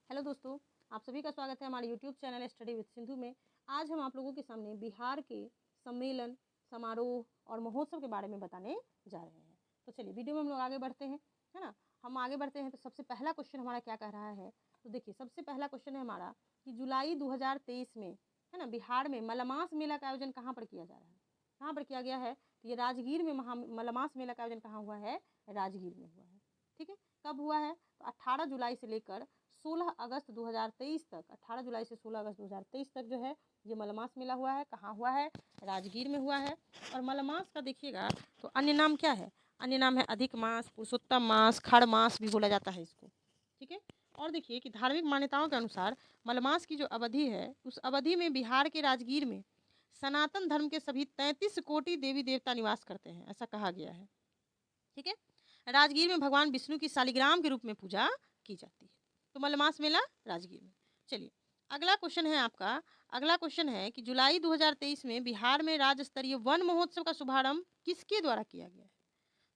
Hello दोस्तों, आप सभी का स्वागत है हमारे YouTube channel study with Sindhu में। आज हम आप लोगों के सामने बिहार के सम्मेलन, समारोह और महोत्सव के बारे में बताने जा रहे हैं। तो चलिए वीडियो में हम लोग आगे बढ़ते हैं, है ना। हम आगे बढ़ते हैं तो सबसे पहला क्वेश्चन हमारा क्या कह रहा है। तो देखिए, सबसे पहला क्वेश्चन है हमारा कि जुलाई 2023 में, है ना, बिहार में मलमास मेला का आयोजन कहाँ पर किया जा रहा है, कहाँ पर किया गया है। तो ये राजगीर में मलमास मेला का आयोजन कहाँ हुआ है, राजगीर में हुआ है। ठीक है, कब हुआ है तो 18 जुलाई से लेकर 16 अगस्त 2023 तक, 18 जुलाई से 16 अगस्त 2023 तक जो है ये मलमास मेला हुआ है। कहाँ हुआ है, राजगीर में हुआ है। और मलमास का देखिएगा तो अन्य नाम क्या है, अन्य नाम है अधिक मास, पुरुषोत्तम मास, खड़ मास भी बोला जाता है इसको। ठीक है, और देखिए कि धार्मिक मान्यताओं के अनुसार मलमास की जो अवधि है उस अवधि में बिहार के राजगीर में सनातन धर्म के सभी 33 कोटि देवी देवता निवास करते हैं, ऐसा कहा गया है। ठीक है, राजगीर में भगवान विष्णु की शालिग्राम के रूप में पूजा की जाती है। तो मलमास मेला राजगीर में। चलिए अगला क्वेश्चन है आपका, अगला क्वेश्चन है कि जुलाई 2023 में बिहार में राज्य स्तरीय वन महोत्सव का शुभारंभ किसके द्वारा किया गया है।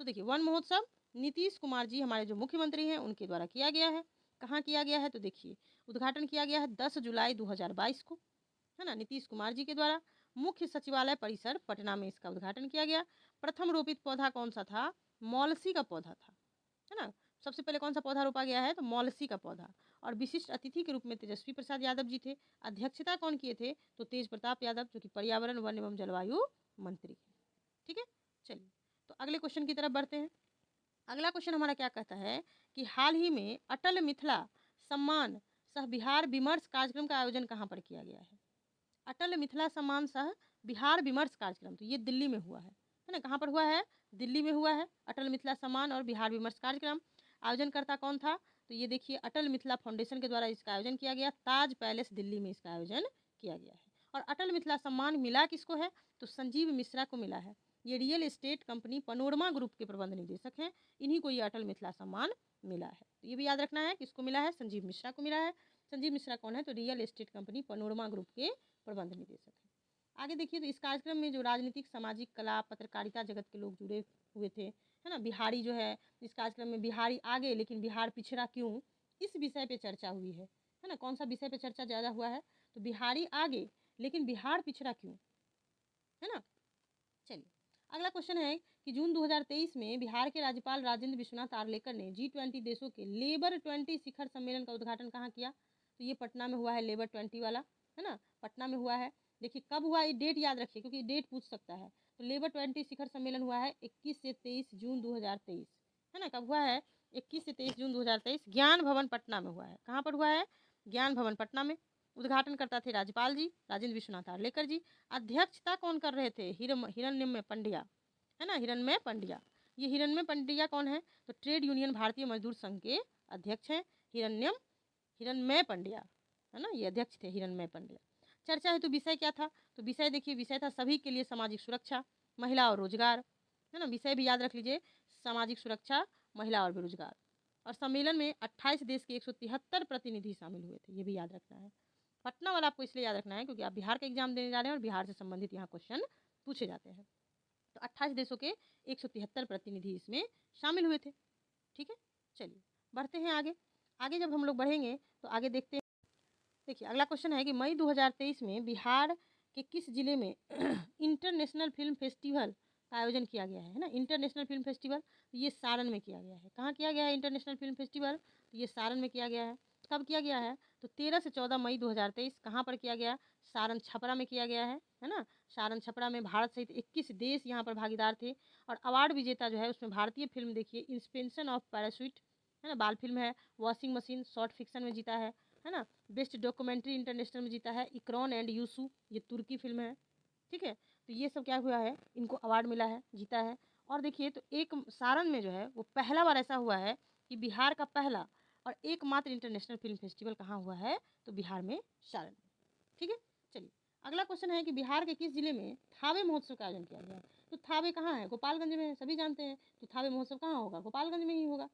तो देखिए, वन महोत्सव नीतीश कुमार जी, हमारे जो मुख्यमंत्री हैं, उनके द्वारा किया गया है। कहाँ किया गया है तो देखिए, उद्घाटन किया गया है 10 जुलाई 2022 को, है ना, नीतीश कुमार जी के द्वारा। मुख्य सचिवालय परिसर पटना में इसका उद्घाटन किया गया। प्रथम रोपित पौधा कौन सा था, मौलसी का पौधा था, है ना। सबसे पहले कौन सा पौधा रोपा गया है तो मौलसी का पौधा। और विशिष्ट अतिथि के रूप में तेजस्वी प्रसाद यादव जी थे। अध्यक्षता कौन किए थे तो तेज प्रताप यादव, जो कि पर्यावरण, वन एवं जलवायु मंत्री हैं। ठीक है, चलिए तो अगले क्वेश्चन की तरफ बढ़ते हैं। अगला क्वेश्चन हमारा क्या कहता है कि हाल ही में अटल मिथिला सम्मान सह बिहार विमर्श कार्यक्रम का आयोजन कहाँ पर किया गया है। अटल मिथिला सम्मान सह बिहार विमर्श कार्यक्रम, तो ये दिल्ली में हुआ है ना। कहाँ पर हुआ है, दिल्ली में हुआ है। अटल मिथिला सम्मान और बिहार विमर्श कार्यक्रम, आयोजनकर्ता कौन था तो ये देखिए, अटल मिथिला फाउंडेशन के द्वारा इसका आयोजन किया गया। ताज पैलेस दिल्ली में इसका आयोजन किया गया है। और अटल मिथिला सम्मान मिला किसको है तो संजीव मिश्रा को मिला है। ये real estate company panorama group के प्रबंध निदेशक हैं, इन्हीं को ये अटल मिथिला सम्मान मिला है। तो ये भी याद रखना है किसको मिला है, संजीव मिश्रा को मिला है। संजीव मिश्रा कौन है तो real estate company panorama group के प्रबंध निदेशक है। आगे देखिए, तो इस कार्यक्रम में जो राजनीतिक, सामाजिक, कला, पत्रकारिता जगत के लोग जुड़े हुए थे, है ना। बिहारी जो है, इस कार्यक्रम में बिहारी आगे लेकिन बिहार पिछड़ा क्यों, इस विषय पे चर्चा हुई है ना। कौन सा विषय पे चर्चा ज़्यादा हुआ है तो बिहारी आगे लेकिन बिहार पिछड़ा क्यों, है ना। चलिए अगला क्वेश्चन है कि जून 2023 में बिहार के राज्यपाल राजेंद्र विश्वनाथ आर्लेकर ने G20 देशों के लेबर 20 शिखर सम्मेलन का उद्घाटन कहाँ किया तो ये पटना में हुआ है, लेबर 20 वाला, है ना, पटना में हुआ है। देखिए कब हुआ, ये डेट याद रखिए क्योंकि डेट पूछ सकता है। तो लेबर 20 शिखर सम्मेलन हुआ है 21 से 23 जून 2023, है ना। कब हुआ है, 21 से 23 जून 2023, ज्ञान भवन पटना में हुआ है। कहाँ पर हुआ है, ज्ञान भवन पटना में। उद्घाटन करता थे राज्यपाल जी राजेंद्र विश्वनाथ आर्लेकर जी। अध्यक्षता कौन कर रहे थे, हिरण्मय पंड्या, है ना, हिरण्मय पंड्या। ये हिरण्मय पंड्या कौन है तो ट्रेड यूनियन भारतीय मजदूर संघ के अध्यक्ष हैं। हिरण्मय पंड्या, है ना, ये अध्यक्ष थे हिरण्मय पंड्या। चर्चा है तो विषय क्या था तो विषय देखिए, विषय था सभी के लिए सामाजिक सुरक्षा, महिला और रोजगार, है ना। विषय भी याद रख लीजिए, सामाजिक सुरक्षा, महिला और बेरोजगार। और सम्मेलन में 28 देश के 173 प्रतिनिधि शामिल हुए थे, ये भी याद रखना है। पटना वाला आपको इसलिए याद रखना है क्योंकि आप बिहार का एग्जाम देने जा रहे हैं और बिहार से संबंधित यहाँ क्वेश्चन पूछे जाते हैं। तो 28 देशों के 173 प्रतिनिधि इसमें शामिल हुए थे। ठीक है, चलिए बढ़ते हैं आगे। आगे जब हम लोग बढ़ेंगे तो आगे देखते हैं। देखिए अगला क्वेश्चन है कि मई 2023 में बिहार के किस जिले में इंटरनेशनल फिल्म फेस्टिवल का आयोजन किया गया है ना। इंटरनेशनल फिल्म फेस्टिवल तो ये सारण में किया गया है। कहाँ किया गया है इंटरनेशनल फिल्म फेस्टिवल तो ये सारण में किया गया है। कब किया गया है तो 13 से 14 मई 2023। कहाँ पर किया गया, सारण छपरा में किया गया है ना। सारण छपरा में भारत सहित 21 देश यहाँ पर भागीदार थे। और अवार्ड विजेता जो है उसमें भारतीय फिल्म देखिए, इंस्पेंशन ऑफ पैराशूट, है ना, बाल फिल्म है। वॉशिंग मशीन शॉर्ट फिक्शन में जीता है ना। बेस्ट डॉक्यूमेंट्री इंटरनेशनल में जीता है इकरॉन एंड यूसु, ये तुर्की फिल्म है। ठीक है, तो ये सब क्या हुआ है, इनको अवार्ड मिला है, जीता है। और देखिए तो एक सारण में जो है वो पहला बार ऐसा हुआ है कि बिहार का पहला और एकमात्र इंटरनेशनल फिल्म फेस्टिवल कहाँ हुआ है तो बिहार में, सारण में। ठीक है, चलिए अगला क्वेश्चन है कि बिहार के किस जिले में थावे महोत्सव का आयोजन किया गया है तो थावे कहाँ है, गोपालगंज में है, सभी जानते हैं। तो थावे महोत्सव कहाँ होगा, गोपालगंज में ही होगा।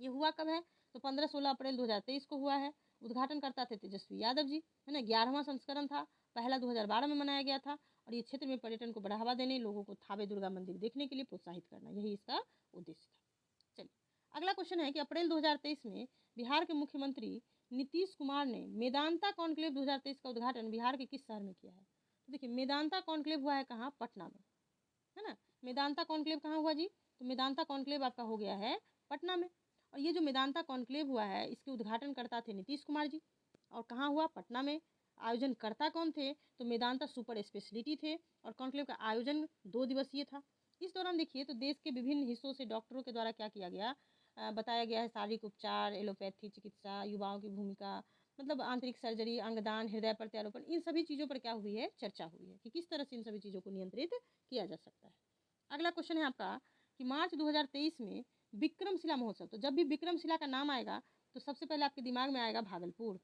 ये हुआ कब है तो 15-16 अप्रैल 2023 को हुआ है। उद्घाटन करता थे तेजस्वी यादव जी, है ना। 11वां संस्करण था, पहला 2012 में मनाया गया था। और ये क्षेत्र में पर्यटन को बढ़ावा देने, लोगों को थावे दुर्गा मंदिर देखने के लिए प्रोत्साहित करना, यही इसका उद्देश्य था। चलिए अगला क्वेश्चन है कि अप्रैल 2023 में बिहार के मुख्यमंत्री नीतीश कुमार ने मेदांता कॉन्क्लेव 2023 का उद्घाटन बिहार के किस शहर में किया है? तो देखिए मेदांता कॉन्क्लेव हुआ है कहाँ? पटना में, है ना। मेदांता कॉन्क्लेव कहाँ हुआ जी? तो मेदांता कॉन्क्लेव आपका हो गया है पटना में। और ये जो मेदांता कॉन्क्लेव हुआ है इसके उद्घाटनकर्ता थे नीतीश कुमार जी, और कहाँ हुआ? पटना में। आयोजनकर्ता कौन थे? तो मेदांता सुपर स्पेशलिटी थे, और कॉन्क्लेव का आयोजन 2 दिवसीय था। इस दौरान देखिए तो देश के विभिन्न हिस्सों से डॉक्टरों के द्वारा क्या किया गया, बताया गया है शारीरिक उपचार, एलोपैथी चिकित्सा, युवाओं की भूमिका, मतलब आंतरिक सर्जरी, अंगदान, हृदय प्रत्यारोपण, इन सभी चीज़ों पर क्या हुई है? चर्चा हुई है कि किस तरह से इन सभी चीज़ों को नियंत्रित किया जा सकता है। अगला क्वेश्चन है आपका कि मार्च 2023 में विक्रमशिला महोत्सव, तो जब भी विक्रमशिला का नाम आएगा तो सबसे पहले आपके दिमाग में आएगा भागलपुर।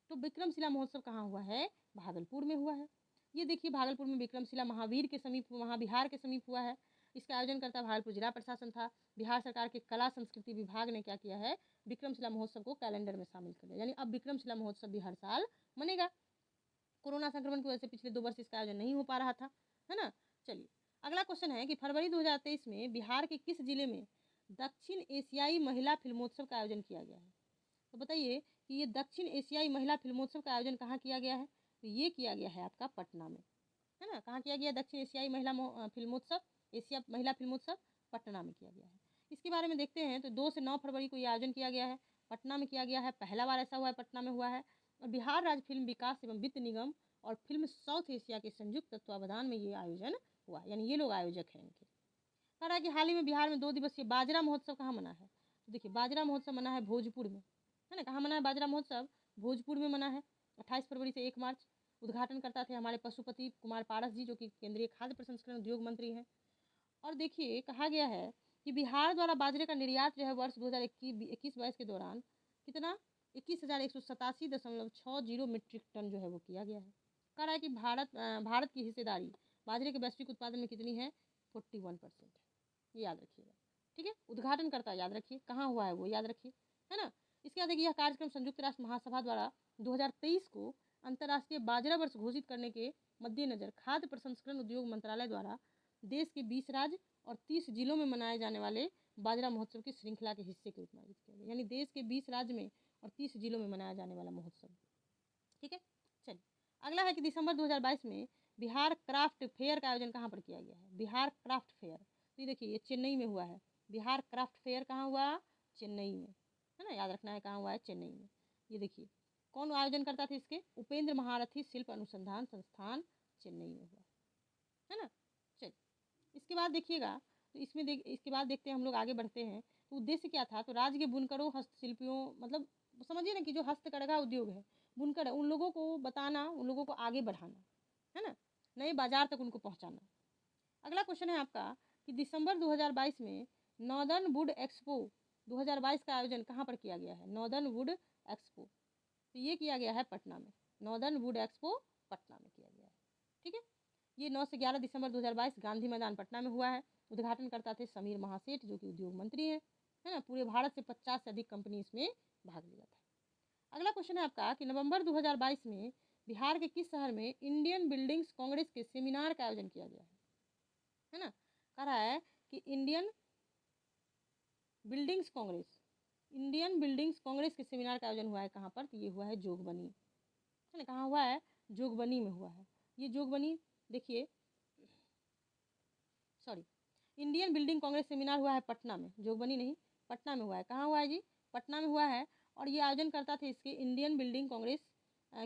तो विक्रमशिला महोत्सव कहाँ हुआ है? भागलपुर में हुआ है। ये देखिए भागलपुर में विक्रमशिला महावीर के समीप, महाविहार के समीप हुआ है। इसका आयोजन करता भागलपुर जिला प्रशासन था। बिहार सरकार के कला संस्कृति विभाग ने क्या किया है? विक्रमशिला महोत्सव को कैलेंडर में शामिल कर लिया, यानी अब विक्रमशिला महोत्सव भी हर साल मनेगा। कोरोना संक्रमण की वजह से पिछले 2 वर्ष इसका आयोजन नहीं हो पा रहा था, है ना। चलिए अगला क्वेश्चन है कि फरवरी 2023 में बिहार के किस जिले में दक्षिण एशियाई महिला फिल्मोत्सव का आयोजन किया गया है? तो बताइए कि ये दक्षिण एशियाई महिला फिल्मोत्सव का आयोजन कहाँ किया गया है? तो ये किया गया है आपका पटना में, है ना। कहाँ किया गया? दक्षिण एशियाई महिला फिल्मोत्सव, एशिया महिला फिल्मोत्सव पटना में किया गया है। इसके बारे में देखते हैं तो 2 से 9 फरवरी को ये आयोजन किया गया है, पटना में किया गया है। पहला बार ऐसा हुआ है पटना में हुआ है। और बिहार राज्य फिल्म विकास एवं वित्त निगम और फिल्म साउथ एशिया के संयुक्त तत्वावधान में ये आयोजन हुआ, यानी ये लोग आयोजक हैं इनके। कह रहा है कि हाल ही में बिहार में 2 दिवसीय बाजरा महोत्सव कहाँ मना है? तो देखिए बाजरा महोत्सव मना है भोजपुर में, है ना। कहाँ मना है बाजरा महोत्सव? भोजपुर में मना है, 28 फरवरी से 1 मार्च। उद्घाटन करता थे हमारे पशुपति कुमार पारस जी, जो कि केंद्रीय खाद्य प्रसंस्करण उद्योग मंत्री हैं। और देखिए कहा गया है कि बिहार द्वारा बाजरे का निर्यात जो है वर्ष 2021-22 के दौरान कितना? 21,187.60 मीट्रिक टन जो है वो किया गया है। कह रहा है कि भारत की हिस्सेदारी बाजरे के वैश्विक उत्पादन में कितनी है? 41%। ये याद रखिएगा, ठीक है। उद्घाटन करता याद रखिए, कहाँ हुआ है वो याद रखिए, है ना। इसके बाद देखिए यह कार्यक्रम संयुक्त राष्ट्र महासभा द्वारा 2023 को अंतर्राष्ट्रीय बाजरा वर्ष घोषित करने के मद्देनजर खाद्य प्रसंस्करण उद्योग मंत्रालय द्वारा देश के 20 राज्य और 30 जिलों में मनाए जाने वाले बाजरा महोत्सव की श्रृंखला के हिस्से के रूप में आयोजित किया गया, यानी देश के 20 राज्य में और 30 जिलों में मनाया जाने वाला महोत्सव, ठीक है। चलिए अगला है कि दिसंबर 2022 में बिहार क्राफ्ट फेयर का आयोजन कहाँ पर किया गया है? बिहार क्राफ्ट फेयर, तो ये देखिए ये चेन्नई में हुआ है। बिहार क्राफ्ट फेयर कहाँ हुआ? चेन्नई में, है ना। याद रखना है कहाँ हुआ है? चेन्नई में। ये देखिए कौन आयोजन करता था इसके? उपेंद्र महारथी शिल्प अनुसंधान संस्थान, चेन्नई में हुआ, है ना। चलिए इसके बाद देखिएगा तो इसके बाद देखते हैं हम लोग आगे बढ़ते हैं। तो उद्देश्य क्या था? तो राज्य के बुनकरों, हस्तशिल्पियों, मतलब समझिए ना कि जो हस्तकरघा उद्योग है, बुनकर है, उन लोगों को बताना, उन लोगों को आगे बढ़ाना, है ना, नए बाजार तक उनको पहुंचाना। अगला क्वेश्चन है आपका कि दिसंबर 2022 में नॉर्दर्न वुड एक्सपो 2022 का आयोजन कहाँ पर किया गया है? नॉर्दर्न वुड एक्सपो, तो ये किया गया है पटना में। नॉर्दर्न वुड एक्सपो पटना में किया गया है, ठीक है। ये 9 से 11 दिसंबर 2022 गांधी मैदान पटना में हुआ है। उद्घाटन करता थे समीर महासेठ, जो कि उद्योग मंत्री हैं, है ना। पूरे भारत से 50 से अधिक कंपनी इसमें भाग लिया था। अगला क्वेश्चन है आपका कि नवंबर 2022 में बिहार के किस शहर में इंडियन बिल्डिंग्स कांग्रेस के सेमिनार का आयोजन किया गया है ना। कह रहा है कि इंडियन बिल्डिंग्स कांग्रेस के सेमिनार का आयोजन हुआ है कहाँ पर? तो ये हुआ है जोगबनी, है ना। कहाँ हुआ है? जोगबनी में हुआ है। ये जोगबनी देखिए, sorry, Indian building Congress seminar हुआ है पटना में, जोगबनी नहीं, पटना में हुआ है। कहाँ हुआ है जी? पटना में हुआ है। और ये आयोजन करता थे इसके इंडियन बिल्डिंग कांग्रेस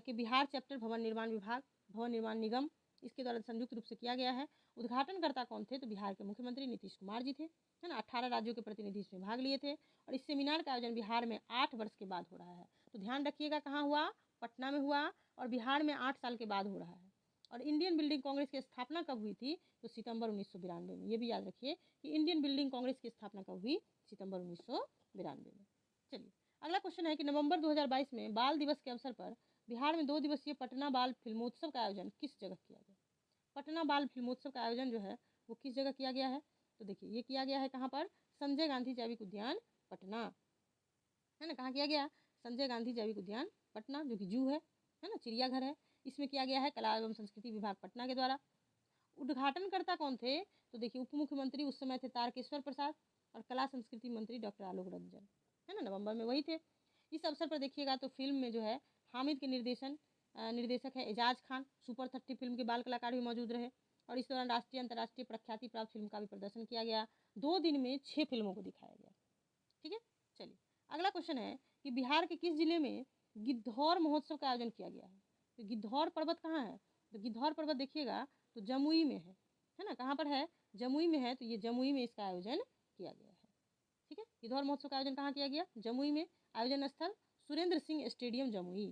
के बिहार चैप्टर भवन निर्माण विभाग, भवन निर्माण निगम, इसके द्वारा संयुक्त रूप से किया गया है। उद्घाटनकर्ता कौन थे? तो बिहार के मुख्यमंत्री नीतीश कुमार जी थे, है ना। 18 राज्यों के प्रतिनिधि इसमें भाग लिए थे। और इस सेमिनार का आयोजन बिहार में 8 वर्ष के बाद हो रहा है। तो ध्यान रखिएगा कहाँ हुआ? पटना में हुआ, और बिहार में 8 साल के बाद हो रहा है। और इंडियन बिल्डिंग कांग्रेस की स्थापना कब हुई थी? तो सितंबर 1992 में। ये भी याद रखिए कि इंडियन बिल्डिंग कांग्रेस की स्थापना कब हुई? सितंबर 1992 में। चलिए अगला क्वेश्चन है कि नवंबर 2022 में बाल दिवस के अवसर पर बिहार में 2 दिवसीय पटना बाल फिल्मोत्सव का आयोजन किस जगह किया गया? पटना बाल फिल्मोत्सव का आयोजन जो है वो किस जगह किया गया है? तो देखिए ये किया गया है कहाँ पर? संजय गांधी जैविक उद्यान पटना, है ना। कहाँ किया गया? संजय गांधी जैविक उद्यान पटना, जो कि जू है ना, चिड़ियाघर है। इसमें किया गया है कला एवं संस्कृति विभाग पटना के द्वारा। उद्घाटनकर्ता कौन थे? तो देखिए उप मुख्यमंत्री उस समय थे तारकेश्वर प्रसाद, और कला संस्कृति मंत्री डॉक्टर आलोक रंजन, है ना, नवंबर में वही थे। इस अवसर पर देखिएगा तो फिल्म में जो है हामिद के निर्देशक है एजाज खान, सुपर 30 फिल्म के बाल कलाकार भी मौजूद रहे और इस दौरान राष्ट्रीय अंतर्राष्ट्रीय प्रख्याति प्राप्त फिल्म का भी प्रदर्शन किया गया। 2 दिन में 6 फिल्मों को दिखाया गया। ठीक है, चलिए अगला क्वेश्चन है कि बिहार के किस जिले में गिद्धौर महोत्सव का आयोजन किया गया है। तो गिद्धौर पर्वत कहाँ है, तो गिद्धौर पर्वत देखिएगा तो जमुई में है ना, कहाँ पर है, जमुई में है। तो ये जमुई में इसका आयोजन किया गया है। ठीक है, गिद्धौर महोत्सव का आयोजन कहाँ किया गया, जमुई में। आयोजन स्थल सुरेंद्र सिंह स्टेडियम जमुई,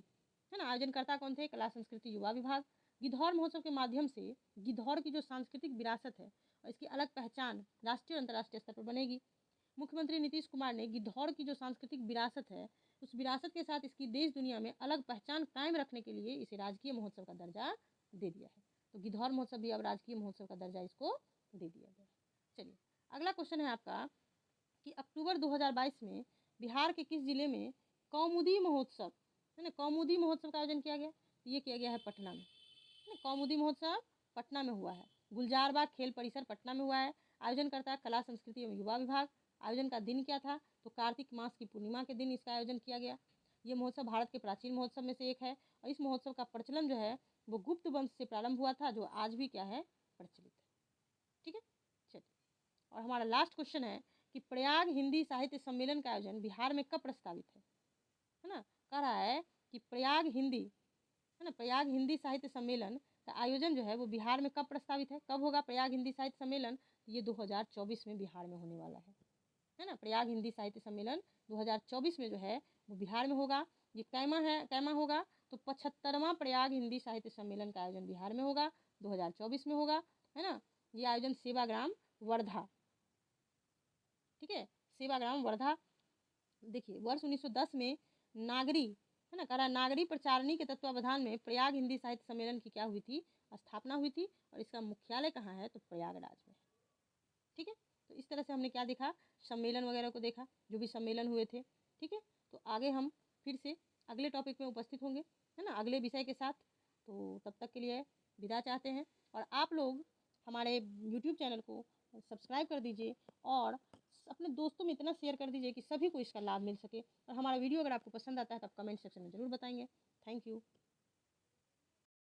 है ना। आयोजनकर्ता कौन थे, कला संस्कृति युवा विभाग। गिद्धौर महोत्सव के माध्यम से गिद्धौर की जो सांस्कृतिक विरासत है और इसकी अलग पहचान राष्ट्रीय और अंतर्राष्ट्रीय स्तर पर बनेगी। मुख्यमंत्री नीतीश कुमार ने गिद्धौर की जो सांस्कृतिक विरासत है उस विरासत के साथ इसकी देश दुनिया में अलग पहचान कायम रखने के लिए इसे राजकीय महोत्सव का दर्जा दे दिया है। तो गिद्धौर महोत्सव भी अब राजकीय महोत्सव का दर्जा इसको दे दिया गया। चलिए अगला क्वेश्चन है आपका कि अक्टूबर 2022 में बिहार के किस जिले में कौमुदी महोत्सव, है ना, कौमुदी महोत्सव का आयोजन किया गया। तो ये किया गया है पटना में, है ना। कौमुदी महोत्सव पटना में हुआ है। गुलजारबाग खेल परिसर पटना में हुआ है। आयोजनकर्ता कला संस्कृति एवं युवा विभाग। आयोजन का दिन क्या था, तो कार्तिक मास की पूर्णिमा के दिन इसका आयोजन किया गया। ये महोत्सव भारत के प्राचीन महोत्सव में से एक है और इस महोत्सव का प्रचलन जो है वो गुप्त वंश से प्रारंभ हुआ था, जो आज भी क्या है, प्रचलित है। ठीक है, चलिए और हमारा लास्ट क्वेश्चन है कि प्रयाग हिंदी साहित्य सम्मेलन का आयोजन बिहार में कब प्रस्तावित है ना। कह रहा है कि प्रयाग हिंदी, है ना, प्रयाग हिंदी साहित्य सम्मेलन का आयोजन जो है वो बिहार में कब प्रस्तावित है, कब होगा प्रयाग हिंदी साहित्य सम्मेलन। ये 2024 में बिहार में होने वाला है ना। प्रयाग हिंदी साहित्य सम्मेलन 2024 में जो है वो बिहार में होगा। ये कैमा होगा, तो 75वां प्रयाग हिंदी साहित्य सम्मेलन का आयोजन बिहार में होगा, 2024 में होगा, है ना। ये आयोजन सेवाग्राम वर्धा, ठीक है, सेवाग्राम वर्धा। देखिए वर्ष 1910 में नागरी, है ना, करा नागरी प्रचारणी के तत्वावधान में प्रयाग हिंदी साहित्य सम्मेलन की क्या हुई थी, स्थापना हुई थी और इसका मुख्यालय कहाँ है, तो प्रयागराज में। ठीक है, तो इस तरह से हमने क्या देखा, सम्मेलन वगैरह को देखा, जो भी सम्मेलन हुए थे। ठीक है, तो आगे हम फिर से अगले टॉपिक में उपस्थित होंगे, है ना, अगले विषय के साथ। तो तब तक के लिए विदा चाहते हैं और आप लोग हमारे यूट्यूब चैनल को सब्सक्राइब कर दीजिए और अपने दोस्तों में इतना शेयर कर दीजिए कि सभी को इसका लाभ मिल सके। और हमारा वीडियो अगर आपको पसंद आता है तो आप कमेंट सेक्शन में ज़रूर बताएंगे। Thank you.